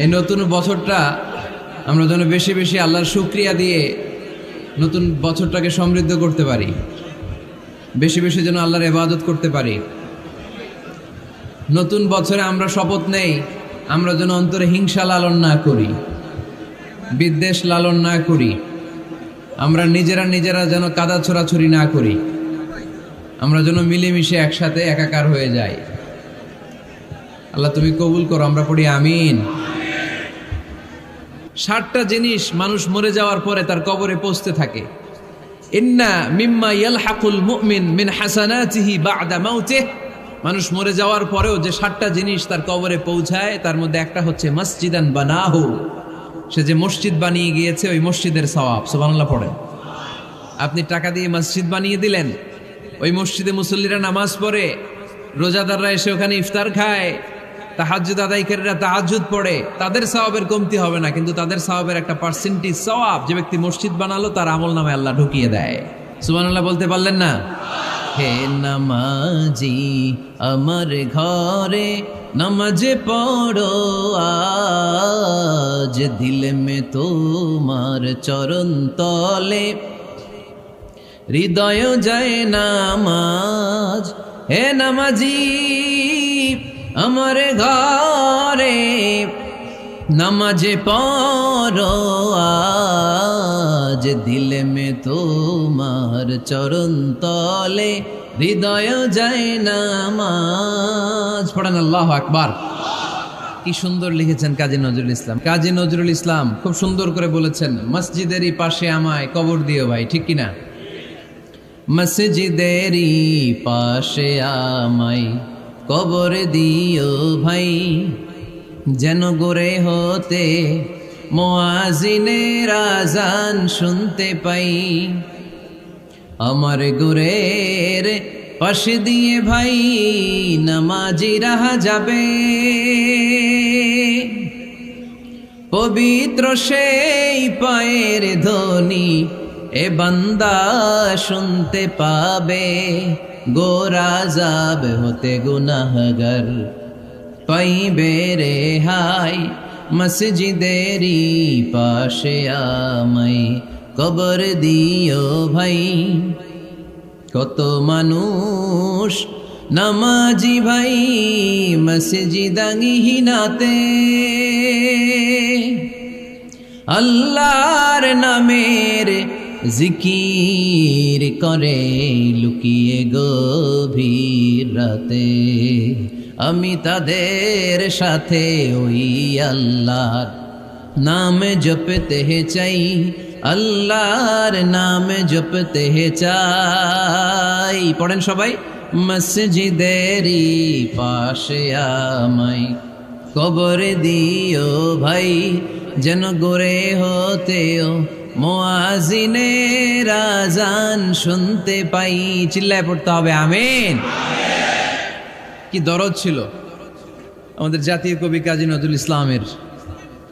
এই নতুন বছরটা আমরা যেন বেশি বেশি আল্লাহর শুকরিয়া দিয়ে নতুন বছরটাকে সমৃদ্ধ করতে পারি, বেশি বেশি যেন আল্লাহর ইবাদত করতে পারি। নতুন বছরে আমরা শপথ নেই, আমরা যেন অন্তরে হিংসা লালন না করি, বিদ্বেষ লালন না করি, আমরা নিজেরা যেন কাদা ছোড়াছুরি না করি, আমরা যেন মিলেমিশে একসাথে একাকার হয়ে যাই। আল্লাহ তুমি কবুল করো, আমরা পড়ি আমিন। 60টা জিনিস মানুষ মরে যাওয়ার পরে তার কবরে পৌঁছতে থাকে। ইন্না মিম্মা ইয়ালহাকুল মুমিন মিন হাসানাতিহি বা'দা মাউতিহি, মানুষ মরে যাওয়ার পরেও যে 60টা জিনিস তার কবরে পৌঁছায় তার মধ্যে একটা হচ্ছে মসজিদান বানাহু, সে যে মসজিদ বানিয়ে গিয়েছে ওই মসজিদের সওয়াব। সুবহানাল্লাহ পড়েন। আপনি টাকা দিয়ে মসজিদ বানিয়ে দিলেন, ওই মসজিদে মুসল্লিরা নামাজ পড়ে, রোজাদাররা এসে ওখানে ইফতার খায়, তাহাজ্জুদ আদায়কারীরা তাহাজ্জুদ পড়ে, তাদের সওয়াবের কমতি হবে না, কিন্তু তাদের সওয়াবের একটা পার্সেন্টেজ সওয়াব যে ব্যক্তি মসজিদ বানালো তার আমলনামে আল্লাহ ঢুকিয়ে দেয়। সুবহানাল্লাহ বলতে পারলেন না? হে নামাজি আমার ঘরে নামাজ পড়ো আজ, দিলে মে তোমার চরণ তলে হৃদয় যায় নামাজ। হে নামাজি আমার ঘরে নামাজে পড়ো আজ, দিলে মে তোমার চরণ তলে হৃদয় যায় নামাজ। পড়েন আল্লাহু আকবার। কি সুন্দর লিখেছেন কাজী নজরুল ইসলাম। কাজী নজরুল ইসলাম খুব সুন্দর করে বলেছেন, মসজিদেরই পাশে আমায় কবর দিও ভাই, ঠিক কিনা? মসজিদেরই পাশে আমায় কবর দিও ভাই, যেন গোরে হতে মুয়াজ্জিনের আযান শুনতে পাই। আমার গোরের পাশে দিয়ে ভাই নামাজিরা যাবে, পবিত্র সেই পায়ের ধ্বনি এ বান্দা শুনতে পাবে। গোরা যাব হতে গুনাহগার পাইবে রেহাই, মসজিদেরই পাশে আমায় কবর দিও ভাই। কত মানুষ নামাজি ভাই মসজিদাঙ্গিহীনাতে, আল্লাহর নামের জিকির করে লুকিয়ে গভীর রাতে। আমি তাদের সাথে ওই আল্লাহর নাম জপতে চাই, আল্লাহর নাম জপতে চাই। পড়েন সবাই, মসজিদেরই পাশে আমায় কবর দিও ভাই, যেন গোরে হতেও মুয়াজ্জিনের আযান শুনতে পাই। চিল্লায় পড়তে হবে আমিন। কি দরদ ছিল আমাদের জাতীয় কবি কাজী নজরুল ইসলামের,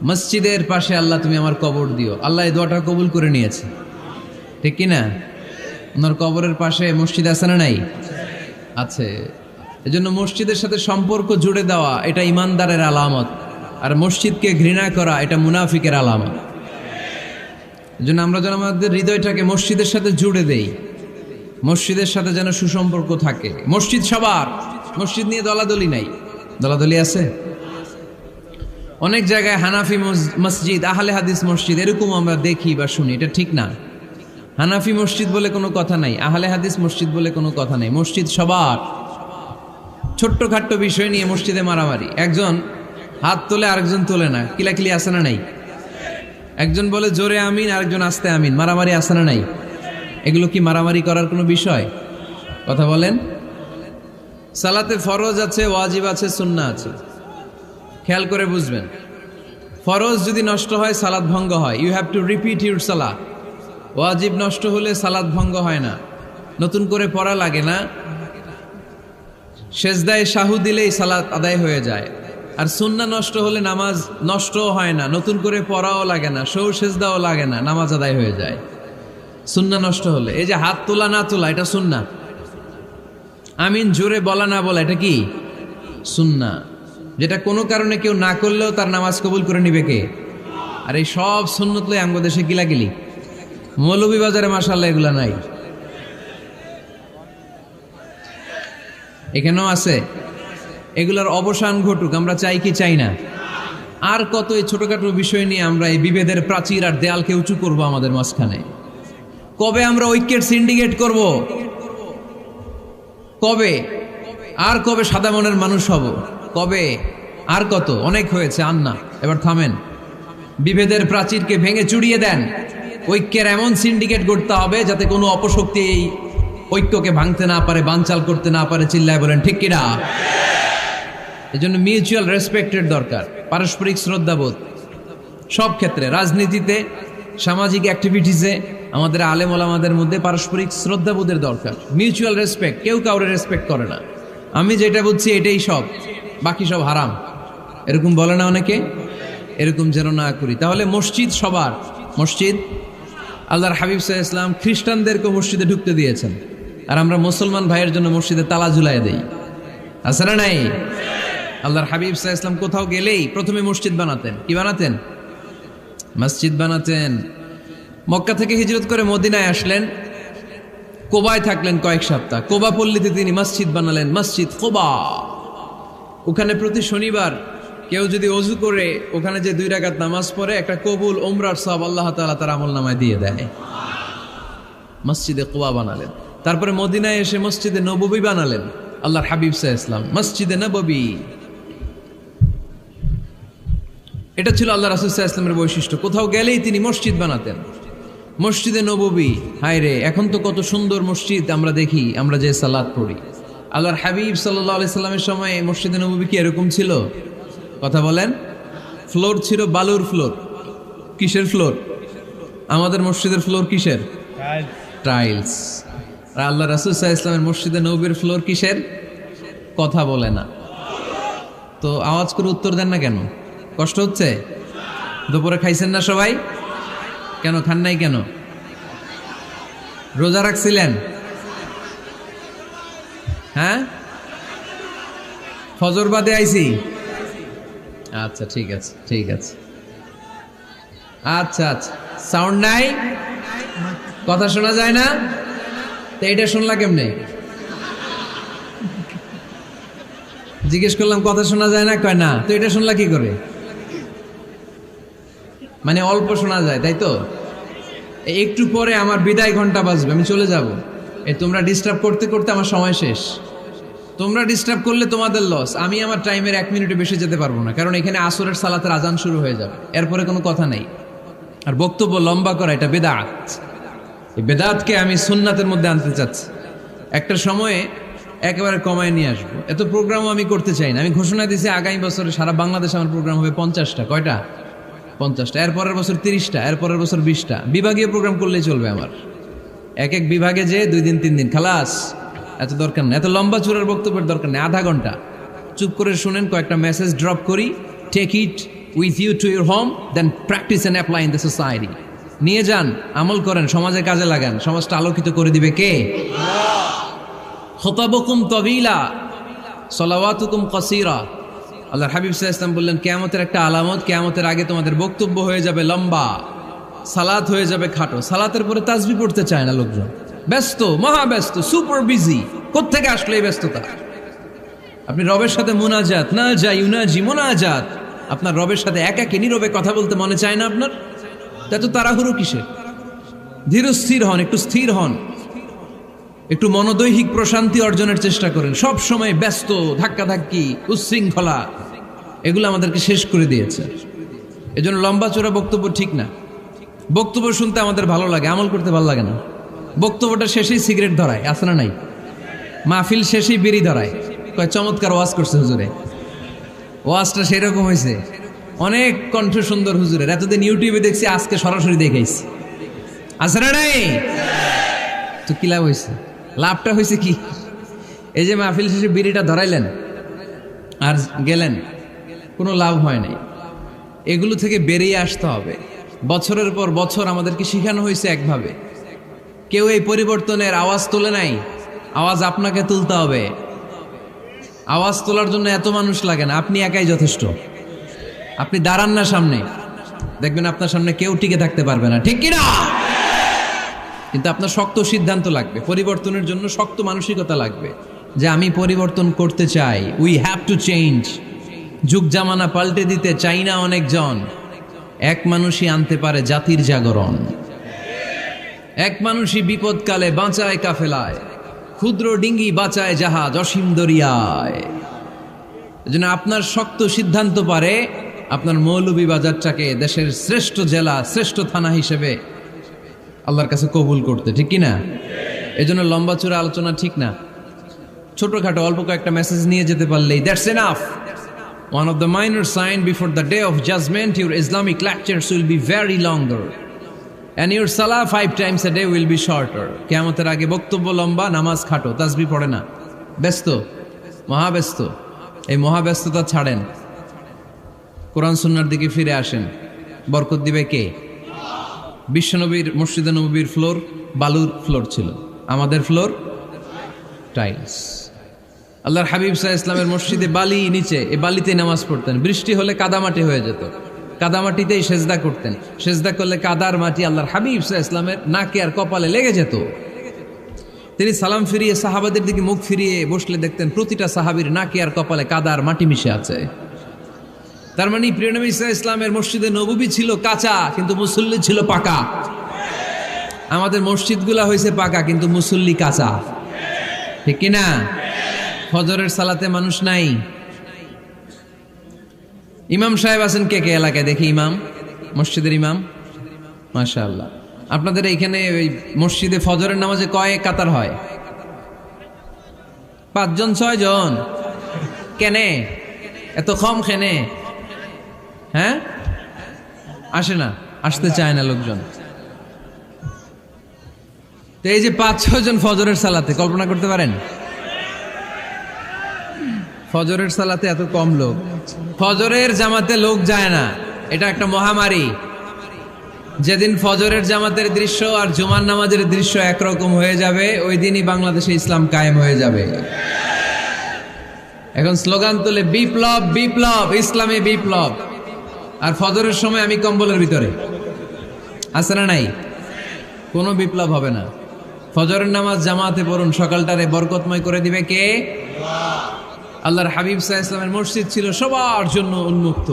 মসজিদের পাশে আল্লাহ তুমি আমার কবর দিও। আল্লাহ এই দোয়াটা কবুল করে নিয়েছে, ঠিক কিনা? ওনার কবরের পাশে মসজিদ আছে না নাই? আছে। এজন্য মসজিদের সাথে সম্পর্ক জুড়ে দেওয়া এটা ইমানদারের আলামত, আর মসজিদকে ঘৃণা করা এটা মুনাফিকের আলামত। এজন্য আমরা যেন আমাদের হৃদয়টাকে মসজিদের সাথে জুড়ে দেই, মসজিদের সাথে যেন সুসম্পর্ক থাকে। মসজিদ সবার, মসজিদ নিয়ে দলাদলি নাই। দলাদলি আছে অনেক জায়গায়, হানাফি মসজিদ, আহলে হাদিস মসজিদ, এরকম আমরা দেখি বা শুনি, এটা ঠিক না। হানাফি মসজিদ বলে কোনো কথা নাই, আহলে হাদিস মসজিদ বলে কোনো কথা নাই। মসজিদ সবার। ছোট্ট খাট্ট বিষয় নিয়ে মসজিদে মারামারি, একজন হাত তোলে আরেকজন তোলে না, কিলাকিলি আছে না নাই? একজন বলে জোরে আমিন, আরেকজন আস্তে আমিন, মারামারি আছে না নাই? এগুলো কি মারামারি করার কোনো বিষয়? কথা বলেন। সালাতে ফরজ আছে, ওয়াজিব আছে, সুন্নাহ আছে। খেয়াল করে বুঝবেন, ফরজ যদি নষ্ট হয় সালাত ভঙ্গ হয়, you have to repeat your সালাত। ওয়াজিব নষ্ট হলে সালাত ভঙ্গ হয় না, নতুন করে পড়া লাগে না, সেজদায় সাহু দিলেই সালাত আদায় হয়ে যায়। আর সুন্নাহ নষ্ট হলে নামাজ নষ্টও হয় না, নতুন করে পড়াও লাগে না, সৌ সেজদাও লাগে না, নামাজ আদায় হয়ে যায়। সুন্নাহ নষ্ট হলে, এই যে হাত তোলা না তোলা এটা সুন্নাহ, আমিন জোরে বলা না বলা এটা কি সুন্নাহ। যেটা কোনো কারণে কেউ না করলেও তার নামাজ কবুল করে নিবে কে? আর এই সব সুন্নত লই আমগো দেশে গিলাগিলি, মৌলভীবাজারে মাশাআল্লাহ এগুলা নাই, এখানেও আছে। এগুলার অবসান ঘটুক, আমরা চাই কি চাই না? আর কত এই ছোটখাটো বিষয় নিয়ে আমরা এই বিভেদের প্রাচীর আর দেয়ালকে উঁচু করব আমাদের মাঝখানে? কবে আমরা ঐক্যের সিন্ডিকেট করব? কবে? আর কবে সাদা মনের মানুষ হব? কবে? আর কত? অনেক হয়েছে, আর না, এবার থামেন। বিভেদের প্রাচীরকে ভেঙে চুড়িয়ে দেন। ঐক্যের এমন সিন্ডিকেট করতে হবে যাতে কোনো অপশক্তি এই ঐক্যকে ভাঙতে না পারে, বানচাল করতে না পারে। চিল্লায় বলেন ঠিক কিনা? এজন্য মিউচুয়াল রেসপেক্টের দরকার, পারস্পরিক শ্রদ্ধাবোধ সব ক্ষেত্রে, রাজনীতিতে, সামাজিক অ্যাক্টিভিটিসে আমাদের আলেম ওলামাদের মধ্যে পারস্পরিক শ্রদ্ধাবোধের দরকার, মিউচুয়াল রেসপেক্ট। কেউ কাউরে রেসপেক্ট করে না, আমি যেটা বুঝছি এটাই সব, বাকি সব হারাম, এরকম বলে না অনেকে? এরকম যেন না করি। তাহলে মসজিদ সবার, মসজিদ আল্লাহর হাবিব সাল্লাল্লাহু আলাইহি ওয়াসাল্লাম খ্রিস্টানদেরকে মসজিদে ঢুকতে দিয়েছেন, আর আমরা মুসলমান ভাইয়ের জন্য মসজিদে তালা ঝুলাই দেই, আছে না নাই? আল্লাহর হাবিব সাল্লাল্লাহু আলাইহি ওয়াসাল্লাম কোথাও গেলেই প্রথমে মসজিদ বানাতেন। কি বানাতেন? মসজিদ বানাতেন। মক্কা থেকে হিজরত করে মদিনায় আসলেন, কোবায় থাকলেন কয়েক সপ্তাহ। কোবা পল্লীতে তিনি মসজিদ বানালেন, মসজিদ কোবা। ওখানে প্রতি শনিবার কেউ যদি অজু করে ওখানে যে 2 রাকাত নামাজ পড়ে, একটা কবুল উমরার সওয়াব আল্লাহ তাআলা তার আমলনামায় দিয়ে দেয়। মসজিদে কোবা বানালেন। তারপরে মদিনায় এসে মসজিদে নববী বানালেন আল্লাহর হাবিব সাল্লাল্লাহু আলাইহি ওয়াসাল্লাম, মসজিদে নববী। এটা ছিল আল্লাহ রাসূল সাল্লাল্লাহু আলাইহি ওয়াসাল্লামের বৈশিষ্ট্য। কোথাও গেলেই তিনি মসজিদ বানাতেন, মসজিদে নববী। হায় রে, এখন তো কত সুন্দর মসজিদ আমরা দেখি, আমরা যে সালাত পড়ি। আল্লাহর হাবিব সাল্লাল্লাহু আলাইহি সাল্লামের সময় মসজিদে নববী কি এরকম ছিল? কথা বলেন। ফ্লোর ছিল বালুর ফ্লোর। কিসের ফ্লোর? আমাদের মসজিদের ফ্লোর কিসের? টাইলস। আর আল্লাহ রাসূল সাল্লাল্লাহু আলাইহি ওয়াসাল্লামের মসজিদে নববীর ফ্লোর কিসের? কথা বলে না তো আওয়াজ করে উত্তর দেন না কেন? কষ্ট হচ্ছে? দুপুরে খাইছেন না সবাই? কেন খান নাই কেন? রোজা রাখছিলেন? হ্যাঁ, ফজর বাদে আইছি। আচ্ছা ঠিক আছে, ঠিক আছে। আচ্ছা আচ্ছা, সাউন্ড নাই, কথা শোনা যায় না? তো এটা শুনলা কেমনে? জিজ্ঞেস করলাম কথা শোনা যায় না, কয় না। তো এটা শুনলা কি করে? মানে অল্প শোনা যায়, তাই তো? একটু পরে আমার বিদায় ঘন্টা বাজবে, আমি চলে যাব। এই তোমরা ডিস্টার্ব করতে করতে আমার সময় শেষ। তোমরা ডিস্টার্ব করলে তোমাদের লস। আমি আমার টাইমের 1 মিনিটে বেশি যেতে পারবো না, কারণ এখানে আসরের সালাতের আজান শুরু হয়ে যাবে, এরপরে কোনো কথা নেই। আর বক্তব্য লম্বা করা এটা বেদাত। এই বেদাতকে আমি সুন্নাতের মধ্যে আনতে চাচ্ছি। একটা সময়ে একেবারে কমায় নিয়ে আসবো। এত প্রোগ্রামও আমি করতে চাই না। আমি ঘোষণা দিয়েছি আগামী বছরে সারা বাংলাদেশে আমার প্রোগ্রাম হবে 50টা। কয়টা? 50টা। এরপরের বছর 30টা, এরপরের বছর 20টা। বিভাগীয় প্রোগ্রাম করলেই চলবে আমার। এক এক বিভাগে যে 2 দিন 3 দিন খালাস। এত দরকার নেই, এত লম্বা চূড়ার বক্তব্যের দরকার নেই। আধা ঘন্টা চুপ করে শুনেন, কয়েকটা মেসেজ ড্রপ করি, take it with you to your home, then practise and apply in the society. নিয়ে যান, আমল করেন, সমাজে কাজে লাগান। সমাজটা আলোকিত করে দিবে কে? খুতাবুকুম তাবিলা সালাওয়াতুকুম কাসীরা। আল্লাহর হাবিব সাল্লাল্লাহু আলাইহি ওয়াসাল্লাম বললেন, কিয়ামতের একটা আলামত, কিয়ামতের আগে তোমাদের বক্তব্য হয়ে যাবে লম্বা, সালাত হয়ে যাবে খাটো। সালাতের পরে তাসবিহ পড়তে চায় না লোকজন, ব্যস্ত, মহা ব্যস্ত, সুপার বিজি। কোত্থেকে আসলে এই ব্যস্ততা? আপনি রবের সাথে মুনাজাত, না যাই ইউনাজি মুনাজাত, আপনার রবের সাথে একাকী নীরবে কথা বলতে মনে চায় না আপনার? এত তাড়াহুড়ো কিসের? ধীর স্থির হন, একটু স্থির হন, একটু মনোদৈহিক প্রশান্তি অর্জনের চেষ্টা করেন। সব সময় ব্যস্ত, ধাক্কাধাক্কি, উচ্ছৃঙ্খলা, এগুলো আমাদেরকে শেষ করে দিয়েছে। এজন্য লম্বা চোরা বক্তব্য ঠিক না। বক্তব্য শুনতে আমাদের ভালো লাগে, আমল করতে ভালো লাগে না। বক্তব্যটা শেষেই সিগারেট ধরায়, আছে না নাই? মাহফিল শেষেই বিড়ি ধরায়, কয় চমৎকার ওয়াজ করছে হুজুরে। ওয়াজটা সেরকম হয়েছে, অনেক কণ্ঠ সুন্দর হুজুরের। এতদিন ইউটিউবে দেখছি, আজকে সরাসরি দেখাইছি, আছে না নাই? তো কি লাভ হয়েছে? লাভটা হয়েছে কি? এই যে মাহফিল শেষে বিড়িটা ধরাইলেন আর গেলেন, কোনো লাভ হয় নাই। এগুলো থেকে বেরিয়ে আসতে হবে। বছরের পর বছর আমাদেরকে শেখানো হয়েছে একভাবে, কেউ এই পরিবর্তনের আওয়াজ তোলে নাই। আওয়াজ আপনাকে তুলতে হবে। আওয়াজ তোলার জন্য এত মানুষ লাগে না, আপনি একাই যথেষ্ট। আপনি দাঁড়ান না সামনে, দেখবেন আপনার সামনে কেউ টিকে থাকতে পারবে না, ঠিক কিনা? কিন্তু আপনার শক্ত সিদ্ধান্ত লাগবে, পরিবর্তনের জন্য শক্ত মানসিকতা লাগবে যে আমি পরিবর্তন করতে চাই। We have to change. যুগ জামানা পাল্টে দিতে চাই না অনেকজন। এক মানুষই আনতে পারে জাতির জাগরণ। এক মানুষই বিপদকালে বাঁচায় কাফেলায়, ক্ষুদ্র ডিঙ্গি বাঁচায় জাহাজ অসীম দরিয়ায়। এজন্য আপনার শক্ত সিদ্ধান্ত পারে আপনার মৌলভীবাজারটাকে দেশের শ্রেষ্ঠ জেলা, শ্রেষ্ঠ থানা হিসেবে আল্লাহর কাছে কবুল করতে, ঠিক কিনা? এজন্য লম্বা চূড়া আলোচনা ঠিক না। ছোটখাটো অল্প কয়েকটা মেসেজ নিয়ে যেতে পারলেই that's enough. One of the minor sign before the day of judgment, your Islamic lectures will be very longer. And your salah 5 times a day will be shorter. কিয়ামতের আগে বক্তব্য লম্বা, নামাজ খাটো, তাসবিহ পড়ে না, ব্যস্ত, মহাব্যস্ত। এই মহাব্যস্ততা ছাড়েন, কোরআন সুন্নাহর দিকে ফিরে আসেন। বরকত দিবে কে? বিশ্বনবীর মসজিদে নববীর ফ্লোর বালুর ফ্লোর ছিল, আমাদের ফ্লোর টাইলস। আল্লাহর হাবিব সাল্লাল্লাহু আলাইহি ওয়াসাল্লামের মসজিদে বালি নিচে, এই বালিতেই নামাজ পড়তেন। বৃষ্টি হলে কাদামাটি হয়ে যেত, কাদামাটিতেই সেজদা করতেন। সেজদা করলে কাদার মাটি আল্লাহর হাবিব সাল্লাল্লাহু আলাইহি ওয়াসাল্লামের নাকে আর কপালে লেগে যেত। তিনি সালাম ফিরিয়ে সাহাবাদের দিকে মুখ ফিরিয়ে বসলে দেখতেন প্রতিটা সাহাবীর নাকে আর কপালে কাদার মাটি মিশে আছে। তার মানে প্রিয় নবী সাল্লাল্লাহু আলাইহি ওয়াসাল্লামের মসজিদে নববী ছিল কাঁচা, কিন্তু মুসল্লি ছিল পাকা। আমাদের মসজিদগুলা হয়েছে পাকা, কিন্তু মুসল্লি কাঁচা, ঠিক কিনা? ফজরের সালাতে মানুষ নাই। ইমাম সাহেব আছেন কে কে এলাকায়? দেখি ইমাম, মসজিদের ইমাম, মাশাআল্লাহ। আপনাদের এইখানে ওই মসজিদে ফজরের নামাজে কয় কাতার হয়? 5 জন 6 জন? কেনে এত কম? কেনে? হ্যাঁ, আসে না, আসতে চায় না লোকজন। তো এই যে 5-6 জন ফজরের সালাতে, কল্পনা করতে পারেন ফজরের সালাতে এত কম লোক? ফজরের জামাতে লোক যায় না, এটা একটা মহামারী। যেদিন ফজরের জামাতের দৃশ্য আর জুমার নামাজের দৃশ্য একরকম হয়ে যাবে, ওই দিনই বাংলাদেশে ইসলাম কায়েম হয়ে যাবে। এখন স্লোগান তুলে বিপ্লব বিপ্লব, ইসলামী বিপ্লব। আর ফজরের সময় আমি কম্বলের ভিতরে, আছে না নাই? কোনো বিপ্লব হবে না। ফজরের নামাজ জামাতে পড়ুন, সকালটারে বরকতময় করে দিবে কে? আল্লাহর হাবিব সাল্লাল্লাহু আলাইহি ওয়াসাল্লামের মসজিদ ছিল সবার জন্য উন্মুক্ত,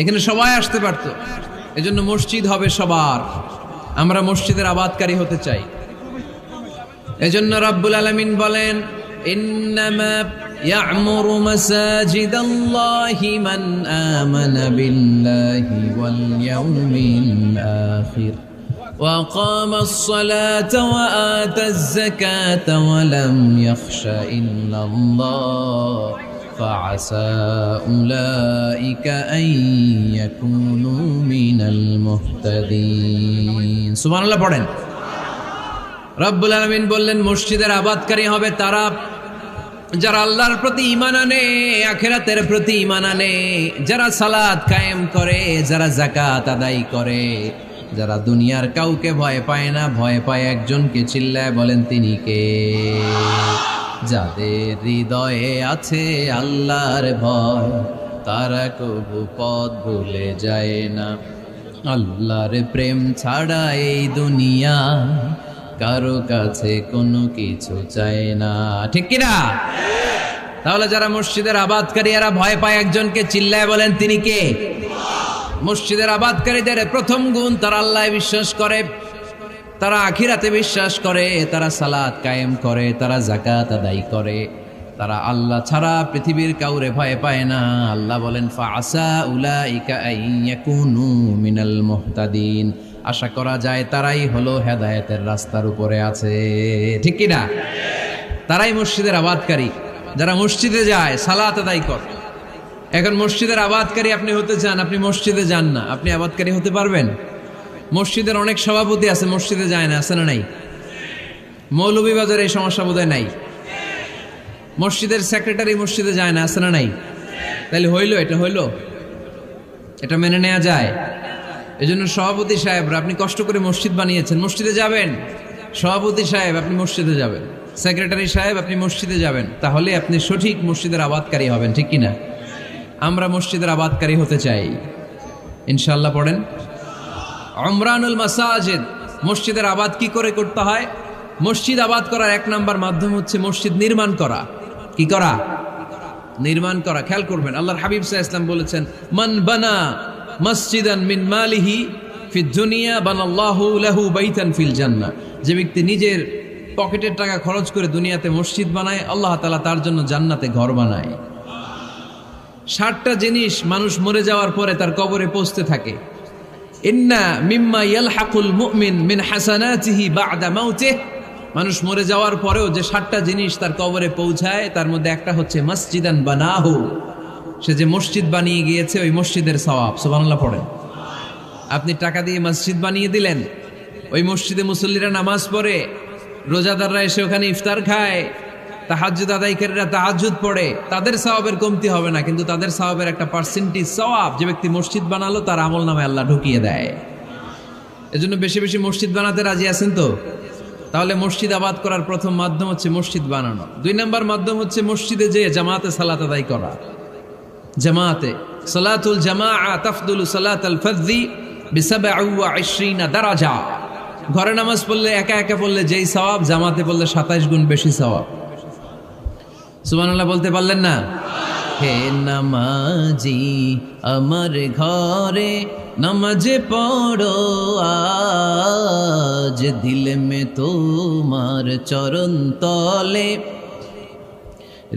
এখানে সবাই আসতে পারত। এজন্য মসজিদ হবে সবার। আমরা মসজিদের আবাদকারী হতে চাই। এজন্য রাব্বুল আলামিন বলেন, ইন্নামা ইয়া'মুরু মাসাজিদাল্লাহি মান আমানা বিল্লাহি ওয়াল ইয়াউমিল আখির وأقام الصلاة وآتى الزكاة ولم يخش إلا الله فعسى أولئك أن يكونوا من المهتدين سبحان الله পড়েন। রব্বুল আলামিন বললেন মসজিদের আবাদকারী হবে তারা যারা আল্লাহর প্রতি ঈমান আনে, আখিরাতের প্রতি ঈমান আনে, যারা সালাত কায়েম করে, যারা যাকাত আদায় করে, যারা দুনিয়ার কাউকে ভয় পায় না, ভয় পায় একজনকে। চিল্লায় বলেন তিনি কে? যাদের হৃদয়ে আছে আল্লাহর ভয়, তারা কবু পথ ভুলে যায় না। আল্লাহর প্রেম ছাড়া এই দুনিয়া কারো কাছে কোনো কিছু চায় না, ঠিক কিনা? তাহলে যারা মসজিদের আবাদকারী এরা ভয় পায় একজনকে, চিল্লায় বলেন তিনি কে? মসজিদের আবাদকারীদের প্রথম গুণ, তারা আল্লাহ বিশ্বাস করে, তারা আখিরাতে বিশ্বাস করে, তারা সালাত কায়েম করে, তারা যাকাত আদায় করে, তারা আল্লাহ ছাড়া পৃথিবীর কাউরে ভয় পায় না। আল্লাহ বলেন ফাআসা উলাইকা আইয়াকুনু মিনাল মুহতাদিন, আশা করা যায় তারাই হলো হেদায়েতের রাস্তার উপরে আছে, ঠিক কি না? তারাই মসজিদের আবাদকারী, যারা মসজিদে যায়, সালাত আদায় করে। এখন মসজিদের আবাদকারী আপনি হতে চান, আপনি মসজিদে যান না, আপনি আবাদকারী হতে পারবেন? মসজিদের অনেক সভাপতি আছে মসজিদে যায় না, আছে না নাই? মৌলভীবাজারে এই সমস্যা বোধহয় নাই। মসজিদের সেক্রেটারি মসজিদে যায় না, আছে না নাই? তাহলে হইলো, এটা হইলো, এটা মেনে নেওয়া যায়? এই জন্য সভাপতি সাহেবরা, আপনি কষ্ট করে মসজিদ বানিয়েছেন, মসজিদে যাবেন। সভাপতি সাহেব আপনি মসজিদে যাবেন। সেক্রেটারি সাহেব আপনি মসজিদে যাবেন, তাহলে আপনি সঠিক মসজিদের আবাদকারী হবেন, ঠিক কিনা? আমরা মসজিদের আবাদকারী হতে চাই, ইনশাআল্লাহ পড়েন। উমরানুল মাসাজিদ, মসজিদের আবাদ কি করে করতে হয়? মসজিদ আবাদ করার এক নাম্বার মাধ্যম হচ্ছে মসজিদ নির্মাণ করা। কি করা? নির্মাণ করা। খেয়াল করবেন, আল্লাহর হাবিব সাল্লাল্লাহু আলাইহি ওয়াসাল্লাম বলেছেন, মান বানা মসজিদান মিন মালিহি ফিদ দুনিয়া বানাল্লাহু লাহু বাইতান ফিল জান্নাহ। যে ব্যক্তি নিজের পকেটের টাকা খরচ করে দুনিয়াতে মসজিদ বানায়, আল্লাহ তাআলা তার জন্য জান্নাতে ঘর বানায়। 60টা জিনিস মানুষ মরে যাওয়ার পরে তার কবরে পৌঁছতে থাকে। ইন্না মিম্মা ইয়ালহাকুল মুমিন মিন হাসানাতিহি বা'দা মাউতিহি, মানুষ মরে যাওয়ার পরেও যে 60টা জিনিস তার কবরে পৌঁছায়, তার মধ্যে একটা হচ্ছে মসজিদান বানাহু, সে যে মসজিদ বানিয়ে গিয়েছে ওই মসজিদের সওয়াব। সুবহানাল্লাহ পড়েন। আপনি টাকা দিয়ে মসজিদ বানিয়ে দিলেন, ওই মসজিদে মুসল্লিরা নামাজ পড়ে, রোজাদাররা এসে ওখানে ইফতার খায়, তাহাজ্জুদ আদায়কারীরা তাহাজ্জুদ পড়ে, তাদের সওয়াবের কমতি হবে না, কিন্তু তাদের সওয়াবের একটা পার্সেন্টেজ সওয়াব যে ব্যক্তি মসজিদ বানালো তার আমলনামায় আল্লাহ ঢুকিয়ে দেয়। এজন্য বেশি বেশি মসজিদ বানাতে রাজি আছেন তো? তাহলে মসজিদ আবাদ করার প্রথম মাধ্যম হচ্ছে মসজিদ বানানো। 2 নম্বর মাধ্যম হচ্ছে মসজিদে যেয়ে জামাতে সালাত আদায় করা। জামাতে সালাতুল জামাআ তাফদুলু সালাতাল ফাযযি বি27 দারাজা। ঘরে নামাজ পড়লে একা একা পড়লে যেই সওয়াব, জামাতে পড়লে 27 গুণ বেশি সওয়াব। সুবহানাল্লাহ বলতে পারলেন না? হে নামাজি আমার ঘরে নামাজে পড়ো আজ, দিল মে তোমার চরণ তলে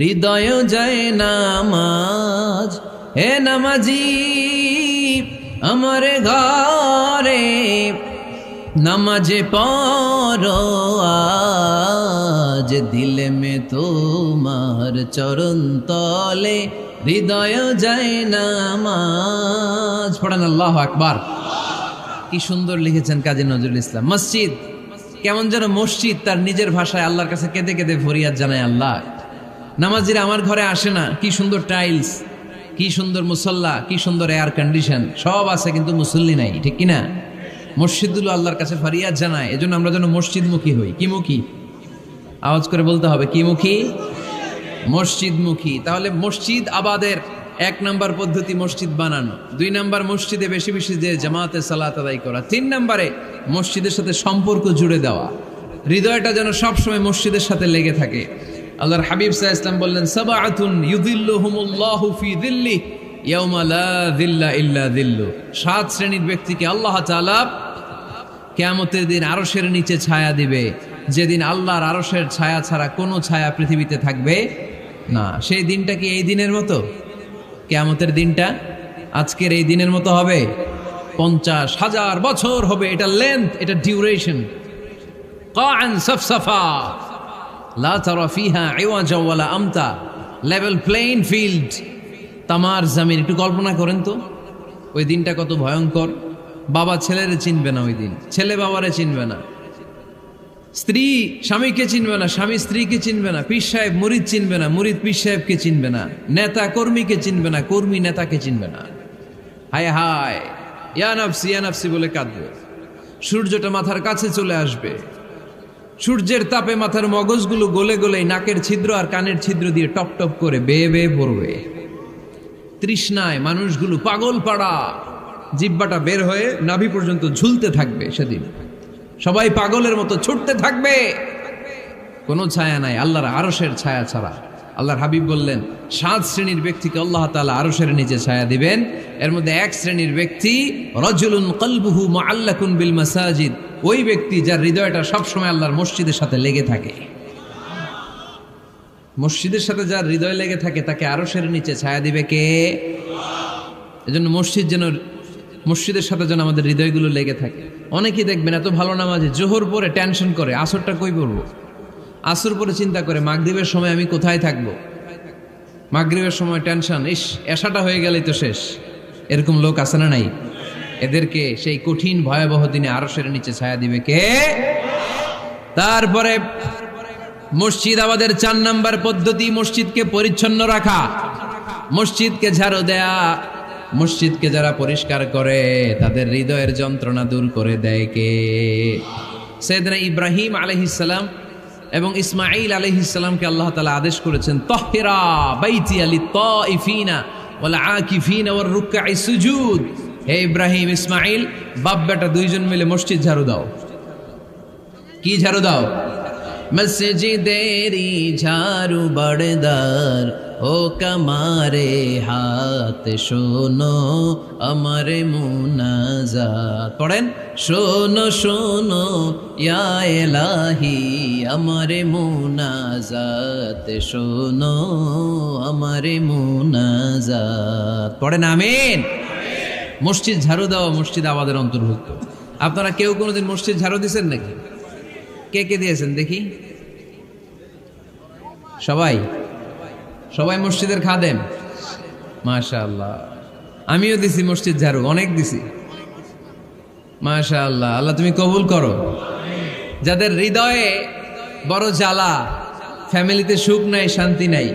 হৃদয় যায় নামাজ। হে নামাজি আমার ঘরে নামাজে পড়ো আজ, দিল মে তোমার চরণ তলে হৃদয় যায় নামাজ। পড়েন আল্লাহু আকবার। কি সুন্দর লিখেছেন কাজী নজরুল ইসলাম। মসজিদ কেমন যেন মসজিদ তার নিজের ভাষায় আল্লাহর কাছে কেঁদে কেঁদে ফরিয়াদ জানায়, আল্লাহ নামাজিরা আমার ঘরে আসে না, কি সুন্দর টাইলস, কি সুন্দর মুসল্লা, কি সুন্দর এয়ার কন্ডিশন, সব আছে কিন্তু মুসল্লি নাই, ঠিক কিনা? মসজিদগুলো আল্লাহর কাছে ফরিয়াদ জানায়। এজন্য আমরা যেন মসজিদমুখী হই। কি মুখী? আওয়াজ করে বলতে হবে, কি মুখী? মসজিদমুখী। তাহলে মসজিদ আবাদের 1 নম্বর পদ্ধতি মসজিদ বানানো। 2 নম্বর মসজিদে বেশি বেশি যে জামাতে সালাত আদায় করা। 3 নম্বরে মসজিদের সাথে সম্পর্ক জুড়ে দেওয়া, হৃদয়টা যেন সবসময় মসজিদের সাথে লেগে থাকে। আল্লাহর হাবিব সাল্লাল্লাহু আলাইহি ওয়াসাল্লাম বললেন, সাবআতুন ইউযিল্লুহুমুল্লাহু ফি যিল্লিহি ইয়াওমা লা যিল্লা ইল্লা যিল্লু। 7 শ্রেণীর ব্যক্তিকে আল্লাহ তাআলা কিয়ামতের দিন আরশের নিচে ছায়া দিবে, যেদিন আল্লাহর আরশের ছায়া ছাড়া কোনো ছায়া পৃথিবীতে থাকবে না। সেই দিনটা কি এই দিনের মতো? কিয়ামতের দিনটা আজকের এই দিনের মতো হবে? 50,000 বছর হবে। এটা লেন্থ, এটা ডিউরেশন। কাআন সাফসাফা লা তারা ফিহা ইওয়াজা ওয়ালা আমতা, লেভেল প্লেইন ফিল্ড, তামার জমিন। একটু কল্পনা করেন তো ওই দিনটা কত ভয়ঙ্কর। বাবা ছেলেরে চিনবে না ওই দিন, ছেলে বাবারে চিনবে না, স্ত্রী স্বামীকে চিনবে না, স্বামী স্ত্রীকে চিনবে না, পীর সাহেব মুরিদ চিনবে না, মুরিদ পীর সাহেবকে চিনবে না, নেতা কর্মীকে চিনবে না, কর্মী নেতাকে চিনবে না। হায় হায়, ইয়া নাফসি বলে কাঁদবে। সূর্যটা মাথার কাছে চলে আসবে, সূর্যের তাপে মাথার মগজগুলো গলে গলে নাকের ছিদ্র আর কানের ছিদ্র দিয়ে টপ টপ করে বেয়ে বেয়ে পড়বে। তৃষ্ণায় মানুষগুলো পাগল পাড়া, জিহ্বাটা বের হয়ে নাভি পর্যন্ত ঝুলতে থাকবে। সেদিন সবাই পাগলের মতো ছুটতে থাকবে, কোনো ছায়া নাই আল্লাহর আরশের ছায়া ছাড়া। আল্লাহর হাবিব বললেন, 7 শ্রেণীর ব্যক্তিকে আল্লাহ তাআলা আরশের নিচে ছায়া দিবেন। এর মধ্যে 1 শ্রেণীর ব্যক্তি, রাজুলুন কলবুহু মুআল্লাকুন বিল মাসাজিদ, ওই ব্যক্তি যার হৃদয়টা সবসময় আল্লাহর মসজিদের সাথে লেগে থাকে। মসজিদের সাথে যার হৃদয় লেগে থাকে তাকে আরশের নিচে ছায়া দিবে কে? এজন্য মসজিদের সাথে যেন আমাদের হৃদয়গুলো লেগে থাকে। অনেকেই দেখবেন এত ভালো নামাজে, জোহর পরে টেনশন করে আসরটা কই পড়বো, আসর পরে চিন্তা করে মাগরিবের সময় আমি কোথায় থাকবো, মাগরিবের সময় টেনশন, ইস এশাটা হয়ে গেলেই তো শেষ। এরকম লোক আছে না নাই? এদেরকে সেই কঠিন ভয়াবহ দিনে আরশের নিচে ছায়া দিবে কে? তারপরে মসজিদ আমাদের 4 নম্বর পদ্ধতি, মসজিদকে পরিচ্ছন্ন রাখা, মসজিদকে ঝাড়ু দেয়া। মসজিদকে যারা পরিষ্কার করে তাদের হৃদয়ের যন্ত্রণা দূর করে দেয় কে? সাইয়েদনা ইব্রাহিম আলাইহিস সালাম এবং ইসমাঈল আলাইহিস সালামকে আল্লাহ তাআলা আদেশ করেছেন তাহহিরা বাইতিয়া লিত্তাইফিনা ওয়াল আকিফিনা ওয়ার রুকআই সুজুদ। হে ইব্রাহিম, ইসমাঈল, বাপ বেটা দুইজন মিলে মসজিদ ঝাড়ু দাও। কি ঝাড়ু দাও? মসজিদেরি ঝাড়ু বড়দার ও কামারে হাত শোনো আমার মুনাজাত। পড়েন, শোনো শোনো ইয়া ইলাহি আমার মুনাজাত, শোনো আমার মুনাজাত। পড়েন আমিন। মসজিদ ঝাড়ু দেওয়া মসজিদ আমাদের অন্তর্ভুক্ত। আপনারা কেউ কোনোদিন মসজিদ ঝাড়ু দিয়েছেন নাকি? কে কে দিয়েছেন দেখি? সবাই সবাই মসজিদের খাদেম? মাশাআল্লাহ। আমিও দিছি মসজিদ ঝাড়ু, অনেক দিছি। মাশাআল্লাহ, আল্লাহ তুমি কবুল করো। যাদের হৃদয়ে বড় জ্বালা, ফ্যামিলিতে সুখ নাই, শান্তি নাই,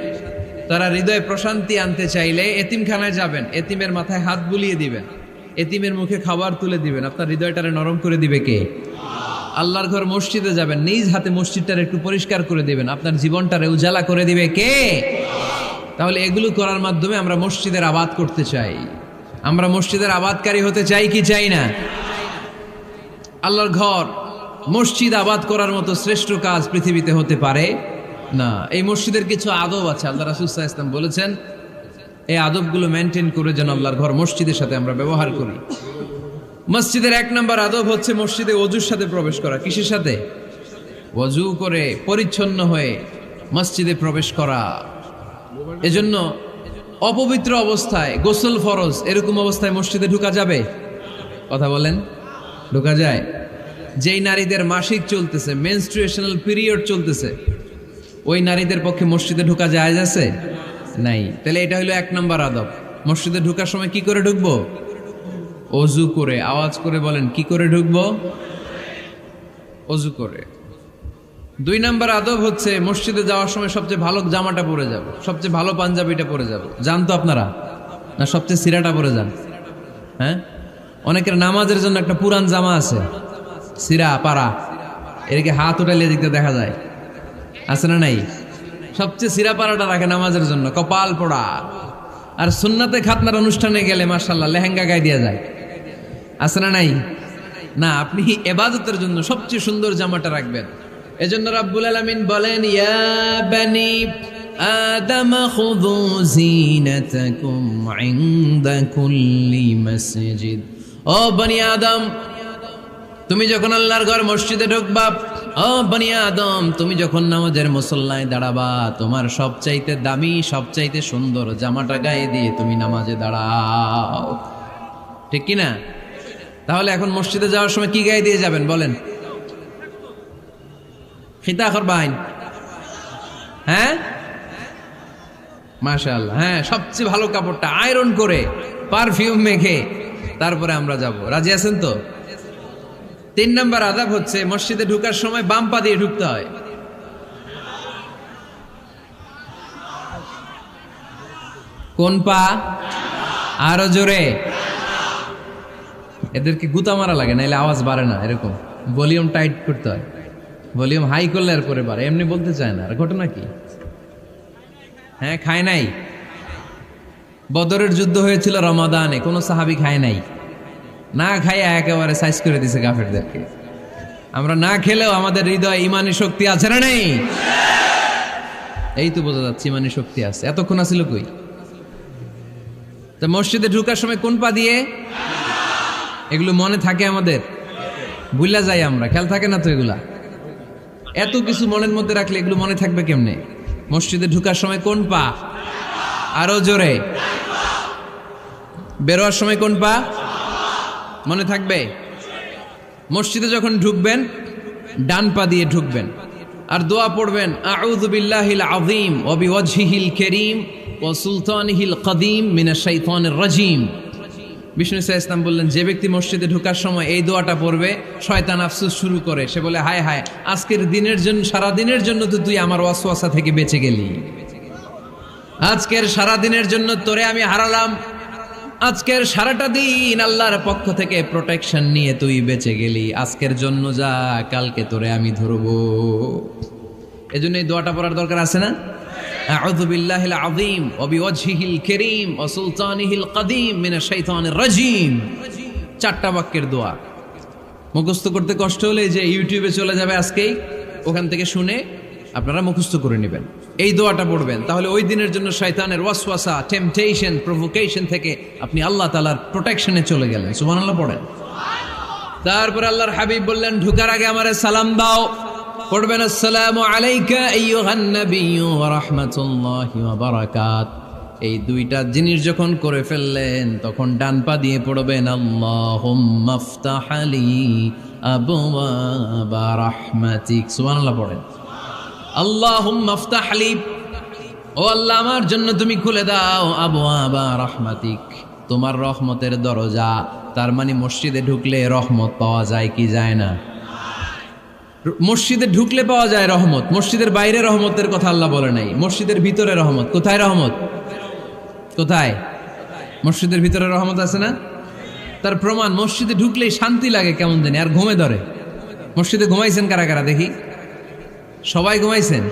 তারা হৃদয়ে প্রশান্তি আনতে চাইলে এতিমখানায় যাবেন, এতিমের মাথায় হাত বুলিয়ে দিবেন, এতিমের মুখে খাবার তুলে দিবেন। আপনার হৃদয়টারে নরম করে দিবে কে? আল্লাহর ঘর মসজিদে যাবেন, নিজ হাতে মসজিদটারে একটু পরিষ্কার করে দিবেন, আপনার জীবনটারে উজালা করে দিবে কে? তাহলে এগুলো করার মাধ্যমে আমরা মসজিদের আবাদ করতে চাই। আমরা মসজিদের আবাদকারী হতে চাই কি চাই না? আল্লাহর ঘর মসজিদ আবাদ করার মতো শ্রেষ্ঠ কাজ পৃথিবীতে হতে পারে না। এই মসজিদের কিছু আদব আছে, আল্লাহ রাসূল সাল্লাল্লাহু আলাইহি ওয়াসাল্লাম বলেছেন এই আদবগুলো মেনটেন করে যেন আল্লাহর ঘর মসজিদের সাথে আমরা ব্যবহার করি। মসজিদের 1 নম্বর আদব হচ্ছে মসজিদে ওযুর সাথে প্রবেশ করা। কিসের সাথে? ওযু করে পরিচ্ছন্ন হয়ে মসজিদে প্রবেশ করা। এজন্য অপবিত্র অবস্থায় গোসল ফরজ, এরকম অবস্থায় মসজিদে ঢোকা যাবে? কথা বলেন, ঢোকা যায়? যেই নারীদের মাসিক চলতেছে, মেনস্ট্রুয়েশনাল পিরিয়ড চলতেছে, ওই নারীদের পক্ষে মসজিদে ঢোকা জায়েজ আছে? নাই। তাহলে এটা হলো 1 নম্বর আদব। মসজিদে ঢোকার সময় কি করে ঢুকবো? ওযু করে। আওয়াজ করে বলেন, কি করে ঢুকবো? ওযু করে। 2 নম্বর আদব হচ্ছে মসজিদে যাওয়ার সময় সবচেয়ে ভালো জামাটা পরে যাব, সবচেয়ে ভালো পাঞ্জাবিটা পরে যাব। জান তো আপনারা? না সবচেয়ে সিরাটা পরে যান? হ্যাঁ, অনেকের নামাজের জন্য একটা পুরান জামা আছে, সিরা পাড়া, এদিকে হাত উঠাইলে দিকতে দেখা যায়, আছে না নাই? সবচেয়ে সিরা পাড়াটা রাখে নামাজের জন্য, কপাল পোড়া। আর সুন্নাতে খাতনার অনুষ্ঠানে গেলে মাশাআল্লাহ লেহেঙ্গা গায়ে দেওয়া যায়, আছে না নাই? না, আপনি ইবাদতের জন্য সবচেয়ে সুন্দর জামাটা রাখবেন। এজন্য রাব্বুল আলামিন বলেন, ইয়া বানি আদম খুযু জিনাতাকুম ইনদা কুল্লি মসজিদ। ও বনি আদম, তুমি যখন আল্লাহর ঘর মসজিদে ঢুকবা, ও বনি আদম, তুমি যখন নামাজের মুসল্লায় দাঁড়াবা, তোমার সবচাইতে দামি, সবচাইতে সুন্দর জামাটা গায়ে দিয়ে তুমি নামাজে দাঁড়াও। ঠিক কি না? তাহলে এখন মসজিদে যাওয়ার সময় কি গায়ে দিয়ে যাবেন বলেন? খিতা করবাইন? হ্যাঁ, মাশাআল্লাহ। হ্যাঁ, সবচেয়ে ভালো কাপড়টা আয়রন করে পারফিউম মেখে তারপরে আমরা যাব। রাজি আছেন তো? 3 নম্বর আদব হচ্ছে মসজিদে ঢোকার সময় বাম পা দিয়ে ঢুকতে হয়। কোন পা? আরো জোরে। এদেরকে গুতা মারা লাগে, নাইলে আওয়াজ বাড়ে না। এরকম ভলিউম টাইট করতে হয়, ভলিউম হাই করলে আর পরে বাড়ে। এমনি বলতে চায় না। আর ঘটনা কি? হ্যাঁ, খায় নাই। বদরের যুদ্ধ হয়েছিল রমাদানে, কোনো সাহাবী খায় নাই। না খাইয়া একেবারে সাইজ করে দিছে কাফেরদেরকে। আমরা না খেলেও আমাদের হৃদয়ে ইমানি শক্তি আছে না নেই? এই তো বোঝা যাচ্ছে ইমানি শক্তি আছে। এতক্ষণ আছিল কই? তো মসজিদে ঢোকার সময় কোন পা দিয়ে? এগুলো মনে থাকে আমাদের? ভুলা যাই আমরা, খেয়াল থাকে না তো এগুলা। এত কিছু মনের মধ্যে রাখলে এগুলো মনে থাকবে কেমনে? মসজিদে ঢোকার সময় কোন পা? আরো জোরে। বেরোয়ার সময় কোন পা? মনে থাকবে? মসজিদে যখন ঢুকবেন ডান পা দিয়ে ঢুকবেন, আর দোয়া পড়বেন, আউযু বিল্লাহিল আযীম ওয়া বিওয়াজহিল কারীম ওয়া সুলতানিহিল কদীম মিনাশ শাইতানির রাজীম। বিষ্ণু সাল্লাল্লাহু আলাইহি ওয়াসাল্লাম বললেন, যে ব্যক্তি মসজিদে ঢোকার সময় এই দোয়াটা পড়বে, শয়তান আফসোস শুরু করে। সে বলে, হায় হায়, আজকের দিনের জন্য, সারা দিনের জন্য তো তুই আমার ওয়াসওয়াসা থেকে বেঁচে গেলি। আজকের সারা দিনের জন্য তোরে আমি হারালাম। আজকের সারাটা দিন আল্লাহর পক্ষ থেকে প্রোটেকশন নিয়ে তুই বেঁচে গেলি। আজকের জন্য যা, কালকে তোরে আমি ধরবো। এজন্য এই দোয়াটা পড়ার দরকার আছে না? আউযু বিল্লাহিল আযীম ওয়া বিওয়াজহিল কারীম ওয়া সুলতানিহিল কাদীম মিনাশ শাইতানির রাজীম। 4টা বাক্যের দোয়া। মুখস্থ করতে কষ্ট হলে যে ইউটিউবে চলে যাবে আজকেই, ওখান থেকে শুনে আপনারা মুখস্থ করে নেবেন, এই দোয়াটা পড়বেন। তাহলে ওই দিনের জন্য শয়তানের ওয়াসওয়াসা, টেম্পটেশন, প্রভোকেশন থেকে আপনি আল্লাহ তাআলার প্রোটেকশনে চলে গেলেন। সুবহানাল্লাহ পড়েন। তারপর আল্লাহর হাবিব বললেন, ঢোকার আগে আমারে সালাম দাও। পড়বেন, আসসালামু আলাইকা আইয়ুহান নাবিয়্যু ওয়া রাহমাতুল্লাহি ওয়া বারাকাত। এই 2টা জিনিস যখন করে ফেললেন, তখন ডান পা দিয়ে পড়বেন, আল্লাহুম্মা আফতাহ লি আবওয়াবা রাহমাতিক। সুবহানাল্লাহ পড়েন। আল্লাহুম্মা আফতাহ লি, ও আল্লাহ আমার জন্য তুমি খুলে দাও আবওয়াবা রাহমাতিক, তোমার রহমতের দরজা। তার মানে মসজিদে ঢুকলে রহমত পাওয়া যায় কি যায় না? মসজিদে ঢুকলে পাওয়া যায় রহমত, মসজিদের বাইরে রহমতের কথা আল্লাহ বলে নাই। মসজিদের ভিতরে রহমত। কোথায় রহমত? কোথায়? মসজিদের ভিতরে রহমত আছে না? তার প্রমাণ, মসজিদে ঢুকলেই শান্তি লাগে কেমন জানি, আর ঘুমে ধরে। মসজিদে ঘুমাইছেন কারা কারা দেখি? সবাই ঘুমাইছেন?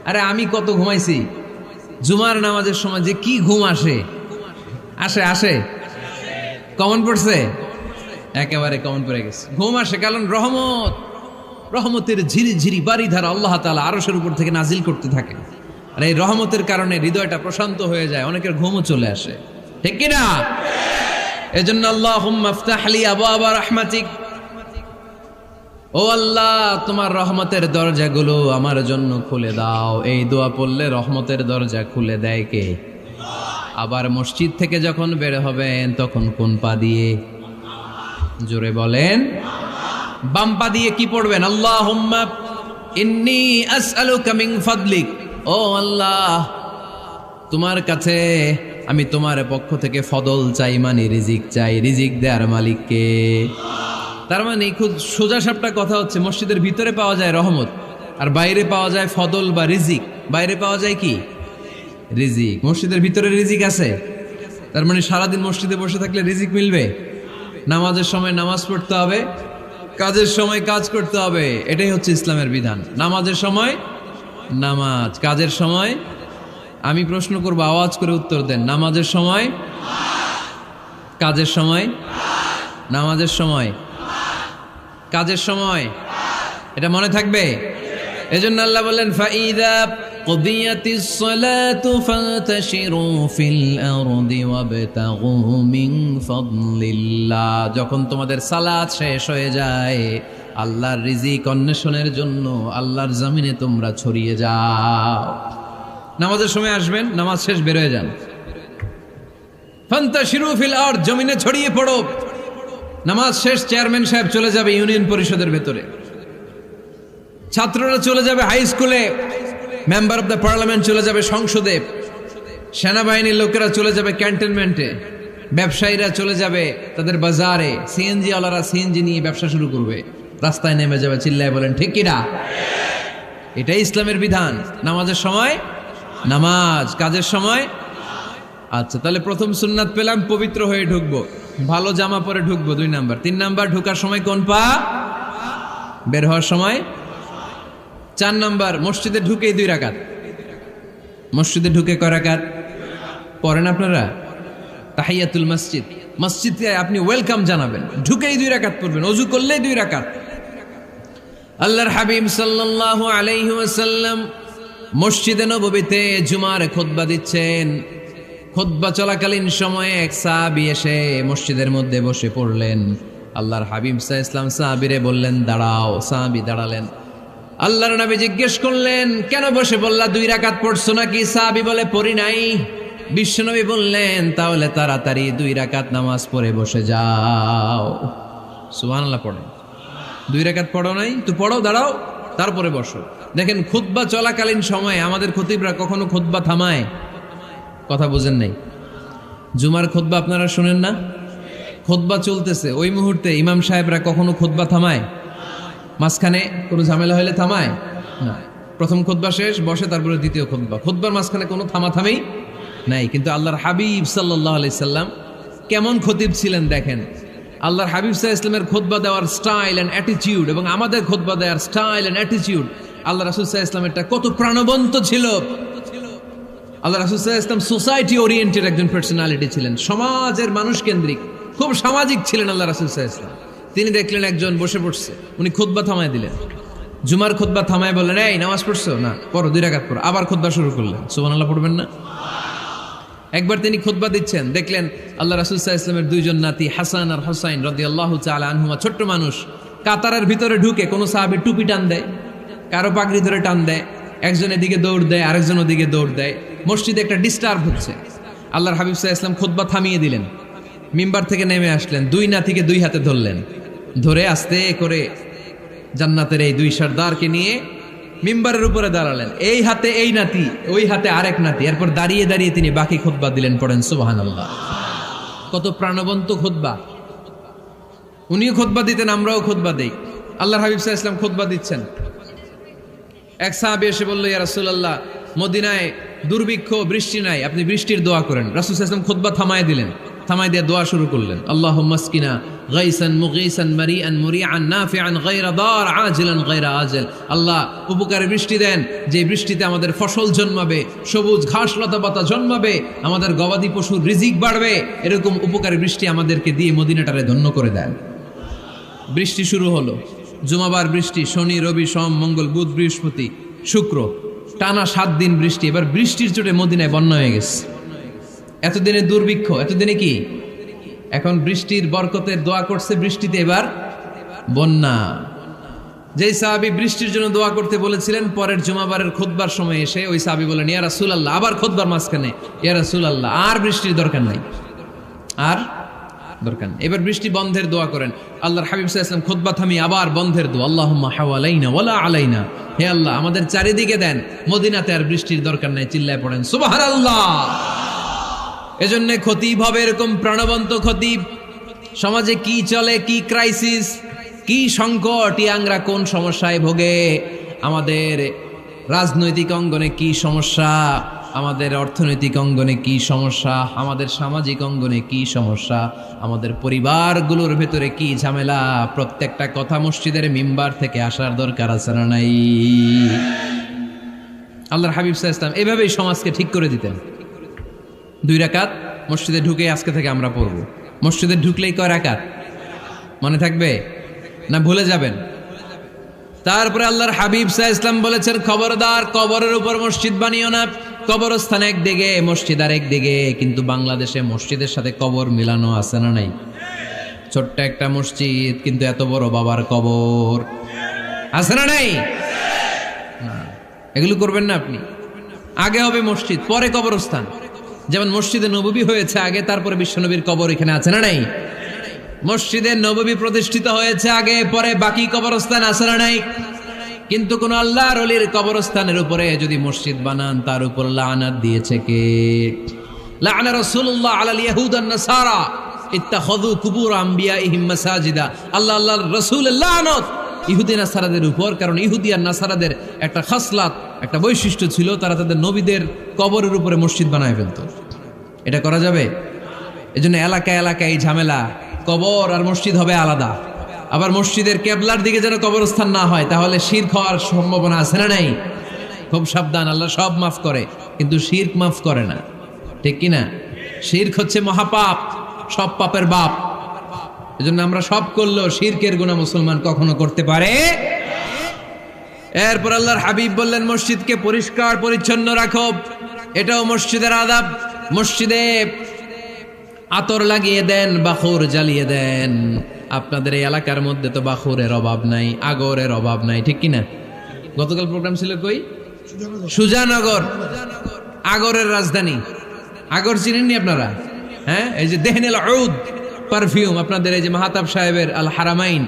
আরে আমি কত ঘুমাইছি। জুমার নামাজের সময় যে কি ঘুম আসে, আসে আসে কমন পড়ছে, একেবারে কমন পড়ে গেছে। ঘুম আসে কারণ রহমতের ঝিরি ঝিরি বাড়ি ধারা আল্লাহ তাআলা আরশের উপর থেকে নাজিল করতে থাকে। আর এই রহমতের কারণে হৃদয়টা প্রশান্ত হয়ে যায়, অনেকের ঘুমও চলে আসে, ঠিক কি না? এজন্য আল্লাহুম্মা আফতাহ লি আবওয়াবা রাহমাতিক, ও আল্লাহ তোমার রহমতের দরজাগুলো আমার জন্য খুলে দাও। এই দোয়া পড়লে রহমতের দরজা খুলে দেয় কে? আবার মসজিদ থেকে যখন বের হবেন তখন কোন পা দিয়ে? জোরে বলেন। বাম পা দিয়ে কি পড়বেন? আল্লাহুম্মা ইন্নী আসআলুকা মিন ফাদলিক, ও আল্লাহ তোমার কাছে আমি তোমার পক্ষ থেকে ফদল চাই, মানে রিজিক চাই। রিজিক দেয়ার মালিক কে? তার মানে খুব সোজা সাপটা কথা হচ্ছে, মসজিদের ভিতরে পাওয়া যায় রহমত, আর বাইরে পাওয়া যায় ফদল বা রিজিক। বাইরে পাওয়া যায় কি? রিজিক। মসজিদের ভিতরে রিজিক আছে। তার মানে সারাদিন মসজিদে বসে থাকলে রিজিক মিলবে? নামাজের সময় নামাজ পড়তে হবে, কাজের সময় কাজ করতে হবে। এটাই হচ্ছে ইসলামের বিধান। নামাজের সময় নামাজ, কাজের সময়। আমি প্রশ্ন করব, আওয়াজ করে উত্তর দেন। নামাজের সময়, কাজের সময়, নামাজের সময়, কাজের সময়। এটা মনে থাকবে। এজন্য আল্লাহ বললেন, ফাইদা কুদিয়াতিস সালাতু ফান্তাশিরু ফিল আরদি ওয়াবতাগু মিন ফাদলিল্লাহ। যখন তোমাদের সালাত শেষ হয়ে যায়, আল্লাহর রিজিক অন্বেষণের জন্য আল্লাহর জমিনে তোমরা ছড়িয়ে যাও। নামাজের সময় আসবেন, নামাজ শেষ বের হয়ে যান। ফান্তাশিরু ফিল আরদ, জমিনে ছড়িয়ে পড়ো। নামাজ শেষ, চেয়ারম্যান সাহেব চলে যাবে ইউনিয়ন পরিষদের ভেতরে, ছাত্ররা চলে যাবে হাই স্কুলে, মেম্বার অব দ্য পার্লামেন্ট চলে যাবে সংসদে, সেনাবাহিনীর লোকেরা চলে যাবে ক্যান্টনমেন্টে, ব্যবসায়ীরা চলে যাবে তাদের বাজারে, সিএনজি ওয়ালারা সিএনজি নিয়ে ব্যবসা শুরু করবে, রাস্তায় নেমে যাবে, চিল্লায় বলেন ঠিক কিনা? এটাই ইসলামের বিধান। নামাজের সময় নামাজ, কাজের সময়। আচ্ছা, তাহলে প্রথম সুন্নাত পেলাম, পবিত্র হয়ে ঢুকবো, ভালো জামা পরে ঢুকবো 2 নাম্বার। 3 নাম্বার, ঢোকার সময় কোন পা? বের হওয়ার সময়। 4 নাম্বার, মসজিদে ঢুকেই 2 রাকাত। মসজিদে ঢুকে কয় রাকাত পড়েন আপনারা? তাহিয়াতুল মসজিদ। মসজিদে আপনি ওয়েলকাম জানাবেন, ঢুকেই 2 রাকাত পড়বেন, ওযু করলেই 2 রাকাত। আল্লাহর হাবিব সাল্লাল্লাহু আলাইহি ওয়াসাল্লাম মসজিদে নববীতে জুমার খুতবা দিচ্ছেন। খুতবা চলাকালীন সময়ে এক সাহাবী এসে মসজিদের মধ্যে বসে পড়লেন। আল্লাহর হাবিব সাল্লাল্লাহু আলাইহি ওয়াসাল্লাম সাহাবীরে বললেন, দাঁড়াও। সাহাবী দাঁড়ালেন। আল্লাহর নবী জিজ্ঞেস করলেন, কেন বসে বললা? 2 রাকাত পড়ছো নাকি? সাহাবী বলে, পড়ি নাই। বিশ্বনবী বললেন, তাহলে তাড়াতাড়ি 2 রাকাত নামাজ পড়ে বসে যাও। সুবহানাল্লাহ পড়েন। 2 রাকাত পড়ো নাই তো পড়ো, দাঁড়াও, তারপরে বসো। দেখেন, খুতবা চলাকালীন সময়ে আমাদের খতিবরা কখনো খুতবা থামায়? কথা বুঝেন নাই? জুমার খুতবা আপনারা শুনেন না? খুতবা চলতেছে, ওই মুহূর্তে ইমাম সাহেবরা কখনো খুতবা থামায়? মাঝখানে কোনো ঝামেলা হলে থামায় না। প্রথম খুতবা শেষ, বসে, তারপরে দ্বিতীয় খুতবা। খুতবার মাঝখানে কোনো থামাথামি নাই। কিন্তু আল্লাহর হাবিব সাল্লাল্লাহু আলাইহি সাল্লাম কেমন খতিব ছিলেন দেখেন। আল্লাহর হাবিব সাল্লাল্লাহু আলাইহি সাল্লামের খুতবা দেওয়ার স্টাইল এন্ড অ্যাটিটিউড এবং আমাদের খুতবা দেওয়ার স্টাইল এন্ড অ্যাটিটিউড আল্লাহ রাসূল সাল্লাল্লাহু আলাইহি ওয়াসাল্লামেরটা কত প্রাণবন্ত ছিল। আল্লাহ রাসূল সাল্লাল্লাহু আলাইহি ওয়াসাল্লাম সোসাইটি ওরিয়েন্টেড একজন পার্সোনালিটি ছিলেন, সমাজের মানুষ কেন্দ্রিক, খুব সামাজিক ছিলেন আল্লাহ রাসূল সাল্লাল্লাহু আলাইহি ওয়াসাল্লাম। তিনি দেখলেন একজন বসে পড়ছে, উনি খুতবা থামায় দিলেন, জুমার খুতবা থামায় বললেন, এই নামাজ পড়ছো না, পড়ো 2 রাকাত পড়ো। আবার খুতবা শুরু করলেন, সুবহানাল্লাহ পড়বেন না? একবার তিনি খুতবা দিচ্ছেন, দেখলেন আল্লাহ রাসূল সাল্লাল্লাহু আলাইহি ওয়াসাল্লামের 2 জন নাতি হাসান আর হুসাইন রাদিয়াল্লাহু তাআলা আনহুমা, ছোট্ট মানুষ, কাতারের ভিতরে ঢুকে কোনো সাহাবী টুপি টান দেয়, কারো পাগড়ি ধরে টান দেয়, একজন এদিকে দৌড় দেয়, আরেকজন ওদিকে দৌড় দেয়। মসজিদে একটা ডিস্টার্ব হচ্ছে। আল্লাহর হাবিব সাল্লাল্লাহু আলাইহি ওয়াসাল্লাম খুতবা থামিয়ে দিলেন, মিম্বার থেকে নেমে আসলেন, 2 নাতিকে 2 হাতে ধরলেন, ধরে আস্তে করে জান্নাতের এই 2 সর্দারকে নিয়ে মিম্বারের উপরে দাঁড়ালেন। এই হাতে এই নাতি, ওই হাতে আরেক নাতি। এরপর দাঁড়িয়ে দাঁড়িয়ে তিনি বাকি খুতবা দিলেন। পড়েন সুবহানাল্লাহ। কত প্রাণবন্ত খুতবা। উনিও খুতবা দিতেন, আমরাও খুতবা দেই। আল্লাহর হাবিব সাল্লাল্লাহু আলাইহি ওয়াসাল্লাম খুতবা দিচ্ছেন, এক সাহাবী এসে বলল, ইয়া রাসূলুল্লাহ, মদিনায় দুর্ভিক্ষ, বৃষ্টি নাই, আপনি বৃষ্টির দোয়া করেন। রাসূল সাল্লাল্লাহু আলাইহি ওয়াসাল্লাম খুতবা থামায় দিলেন, থামায় দিয়ে দোয়া শুরু করলেন, আল্লাহুম্মা আসকিনা গাইসান মুগীসান মারিআন মুরিআন নাফিআন গায়রা দার আজিলান গায়রা আজল। আল্লাহ, উপকারী বৃষ্টি দেন, যে বৃষ্টিতে আমাদের ফসল জন্মাবে, সবুজ ঘাস লতা পাতা জন্মাবে, আমাদের গবাদি পশুর রিজিক বাড়বে, এরকম উপকারী বৃষ্টি আমাদেরকে দিয়ে মদিনাটারে ধন্য করে দেন। বৃষ্টি শুরু হলো, জুমাবার বৃষ্টি, শনি রবি সোম মঙ্গল বুধ বৃহস্পতি শুক্র, টানা 7 দিন বৃষ্টি। এবার বৃষ্টির চোটে মদিনায় বন্যা হয়ে গেছে। এতদিনে দুর্ভিক্ষ, এতদিনে কি, এখন বৃষ্টির বরকতের দোয়া করছে, বৃষ্টিতে এবার বন্যা। যেই সাহাবী বৃষ্টির জন্য দোয়া করতে বলেছিলেন, পরের জুমাবারের খুতবার সময় এসে ওই সাহাবী বলেন, ইয়া রাসূলুল্লাহ, আবার খুতবার মাঝখানে, ইয়া রাসূলুল্লাহ, আর বৃষ্টির দরকার নাই, আর দরকার নেই, এবার বৃষ্টি বন্ধের দোয়া করেন। আল্লাহর হাবিব সাল্লাল্লাহু আলাইহি ওয়াসাল্লাম খুতবা থামিয়ে আবার বন্ধের দোয়া, আল্লাহুম্মা হাওয়ালাইনা ওয়ালা আলাইনা, হে আল্লাহ আমাদের চারিদিকে দেন, মদিনাতে আর বৃষ্টির দরকার নাই। চিল্লায় পড়েন সুবহানাল্লাহ। এজন্য খতিব হবে এরকম প্রাণবন্ত খতিব। সমাজে কি চলে, কি ক্রাইসিস, কি সংকট, ইয়াংরা কোন সমস্যায় ভোগে, আমাদের রাজনৈতিক অঙ্গনে কি সমস্যা, আমাদের অর্থনৈতিক অঙ্গনে কি সমস্যা, আমাদের সামাজিক অঙ্গনে কি সমস্যা, আমাদের পরিবারগুলোর ভেতরে কি ঝামেলা, প্রত্যেকটা কথা মসজিদের মিম্বার থেকে আসার দরকার আছে না নাই? আল্লাহর হাবিব সাল্লাল্লাহু আলাইহি ওয়াসাল্লাম এইভাবেই সমাজকে ঠিক করে দিতেন। 2 রাকাত মসজিদে ঢুকে আজকে থেকে আমরা পড়ব। মসজিদে ঢুকলেই কয় রাকাত মনে থাকবে না ভুলে যাবেন? তারপরে আল্লাহর হাবিব সাল্লাল্লাহু আলাইহি ওয়াসাল্লাম বলেছেন, খবরদার কবরের উপর মসজিদ বানিও না। কবরস্থান একদিকে, মসজিদ আর একদিকে। কিন্তু বাংলাদেশে মসজিদের সাথে কবর মিলানো আছে না নাই? ছোট্ট একটা মসজিদ, কিন্তু এত বড় বাবার কবর আছে না নাই? এগুলো করবেন না আপনি। আগে হবে মসজিদ, পরে কবরস্থান। যেমন মসজিদে নববী হয়েছে আগে, তারপরে বিশ্বনবীর কবর এখানে আছে না নাই? মসজিদে নববী প্রতিষ্ঠিত হয়েছে আগে, পরে বাকি কবরস্থান আছে না নাই? কিন্তু কোন আল্লাহর ওলির কবরস্থানের উপরে যদি মসজিদ বানান, তার উপর লানাত দিয়েছে কে? লাআনা রাসূলুল্লাহ আলাল ইয়াহুদ ওয়ান নাসারা ইত্তাখাযু কুবুর আমবিয়াইহিম মাসাজিদা। আল্লাহর রাসূলের লানত ইহুদি নাসারাদের উপর, কারণ ইহুদি আর নাসারাদের একটা খাসলাত, একটা বৈশিষ্ট্য ছিল, তারা তাদের নবীদের কবরের উপরে মসজিদ বানায় ফেলত। এটা করা যাবে? এজন্য এলাকায় এলাকায় এই ঝামেলা, কবর আর মসজিদ হবে আলাদা। আবার মসজিদের কেবলার দিকে যেন কবরস্থান না হয়, তাহলে শিরক হওয়ার সম্ভাবনা আছে না নাই? খুব সাবধান, আল্লাহ সব মাফ করে কিন্তু শিরক মাফ করে না, ঠিক কি না? শিরক হচ্ছে মহাপাপ, সব পাপের বাপ। এজন্য আমরা সব করলেও শিরকের গুনাহ মুসলমান কখনো করতে পারে। এরপর আল্লাহর হাবিব বললেন, মসজিদকে পরিষ্কার পরিচ্ছন্ন রাখো, এটাও মসজিদের আদাব। মসজিদে আতর লাগিয়ে দেন, বাখুর জ্বালিয়ে দেন। আপনাদের এই এলাকার মধ্যে তো বাখুরের অভাব নাই, আগরের অভাব নাই, ঠিক কিনা? গতকাল প্রোগ্রাম ছিল কই? সুজানগর, আগরের রাজধানী। আগর চিনেননি আপনারা? হ্যাঁ, এই যে দেহনেল উদ পারফিউম, আপনাদের এই যে মাহাতাব সাহেবের আল হারামাইন,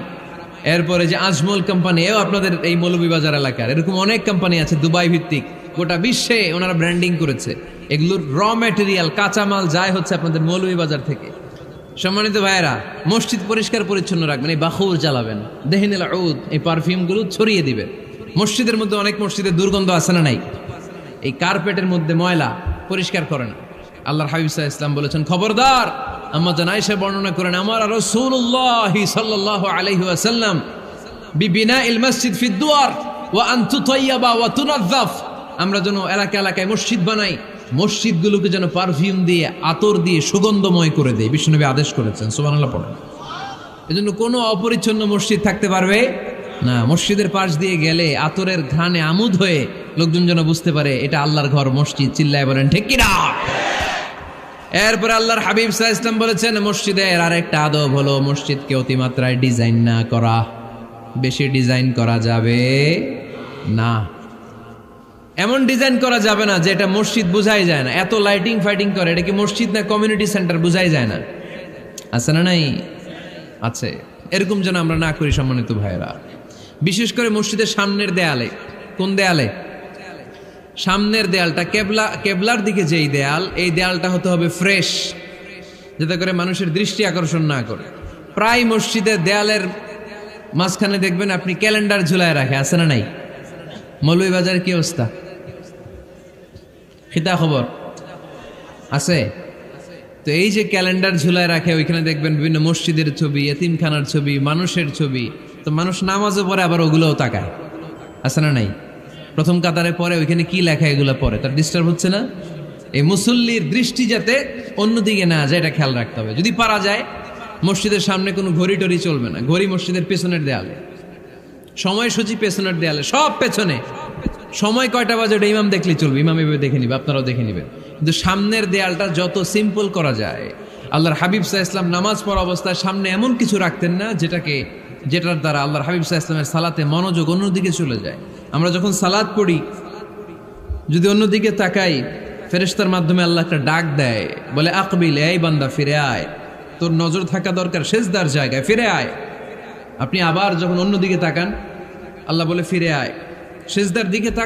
এরপরে যে আজমল কোম্পানি, এও আপনাদের এই মৌলভীবাজার এলাকার। এরকম অনেক কোম্পানি আছে দুবাই ভিত্তিক, গোটা বিশ্বে ওনারা ব্র্যান্ডিং করেছে। এগুলোর র ম্যাটেরিয়াল, কাঁচামাল যায় হচ্ছে আপনাদের মৌলভীবাজার থেকে। সম্মানিত ভাইয়েরা, মসজিদ পরিষ্কার পরিচ্ছন্ন রাখবেন, এই বাখুর জ্বালাবেন, দেহনেল উদ, এই পারফিউমগুলো ছড়িয়ে দিবেন। মসজিদের মধ্যে অনেক মসজিদে দুর্গন্ধ আছে না নাই? এই কার্পেটের মধ্যে ময়লা, পরিষ্কার করে না। আল্লাহর হাবিব সাল্লাল্লাহু আলাইহি ওয়াসাল্লাম বলেছেন, খবরদার। আম্মা জান আয়েশা বর্ণনা করেন, আমার রাসূলুল্লাহ সাল্লাল্লাহু আলাইহি ওয়াসাল্লাম বিবিনাইল মসজিদ ফি দুয়ার, ওয়া আন তুতাইয়াবা ওয়া তুনাজ্জাফ, আমরা যেন এলাকা এলাকায় মসজিদ বানাই, মসজিদগুলোকে যেন পারফিউম দিয়ে আতর দিয়ে সুগন্ধময় করে দেয়, বিশ্বনবী আদেশ করেছেন। সুবহানাল্লাহ পড়েন। এজন্য কোনো অপরিচ্ছন্ন মসজিদ থাকতে পারবে না। মসজিদের পাশ দিয়ে গেলে আতরের ঘ্রাণে আমোদ হয়ে লোকজন যেন বুঝতে পারে এটা আল্লাহর ঘর, মসজিদ। চিল্লায় বলেন ঠিক কিনা? এরপরে আল্লাহর হাবিব সাল্লাল্লাহু আলাইহি ওয়াসাল্লাম বলেছেন মসজিদের আরেকটা আদব হলো মসজিদকে অতিমাত্রায় ডিজাইন না করা। বেশি ডিজাইন করা যাবে না। এমন ডিজাইন করা যাবে না যে এটা মসজিদ বোঝাই যায় না। এত লাইটিং ফাইটিং করে, এটা কি মসজিদ না কমিউনিটি সেন্টার বোঝাই যায় না। আছে না নাই? আছে। এরকম যেন আমরা না করি সম্মানিত ভাইয়েরা। বিশেষ করে মসজিদের সামনের দেয়ালে। কোন দেয়ালে? সামনের দেয়ালটা কেবলার দিকে যেই দেয়াল, এই দেয়ালটা হতে হবে ফ্রেশ, যাতে করে মানুষের দৃষ্টি আকর্ষণ না করে। প্রায় মসজিদের দেয়ালের মাঝখানে দেখবেন আপনি ক্যালেন্ডার ঝুলায় রাখে, আছে না নাই? মৌলভীবাজারের কি অবস্থা? খিতা খবর আছে? তো এই যে ক্যালেন্ডার ঝুলায় রাখে, ওইখানে দেখবেন বিভিন্ন মসজিদের ছবি, এতিমখানার ছবি, মানুষের ছবি। তো মানুষ নামাজও পড়ে আবার ওগুলোও তাকায়, আছে না নাই? প্রথম কাতারে পরে ওইখানে কি লেখা এগুলো পরে, তার ডিস্টার্ব হচ্ছে না? এই মুসল্লির দৃষ্টি যাতে অন্যদিকে না যায় এটা খেয়াল রাখতে হবে। যদি পারা যায় মসজিদের সামনে কোনো ঘড়ি টড়ি চলবে না। ঘড়ি মসজিদের পেছনের দেয়ালে, সময়সূচি পেছনের দেয়ালে, সব পেছনে। সময় কয়টা বাজে ওটা ইমাম দেখলেই চলবে, ইমাম এভাবে দেখে নিবে, আপনারাও দেখে নিবেন। কিন্তু সামনের দেয়ালটা যত সিম্পল করা যায়। আল্লাহর হাবিব সাল্লাল্লাহু আলাইহি ওয়াসাল্লাম নামাজ পড়া অবস্থায় সামনে এমন কিছু রাখতেন না যেটার দ্বারা আল্লাহর হাবিব সাল্লাল্লাহু আলাইহি ওয়াসাল্লামের সালাতে মনোযোগ অন্যদিকে চলে যায়। আমরা যখন সালাত পড়ি যদি অন্যদিকে তাকাই, ফেরেশতার মাধ্যমে আল্লাহ একটা ডাক দেয়, বলে আকবিল, এই বান্দা ফিরে আয়, তোর নজর থাকা দরকার সেজদার জায়গায়, ফিরে আয়। আপনি আবার যখন অন্যদিকে তাকান আল্লাহ বলে ফিরে আয়, সেজদার দিকে তাকান।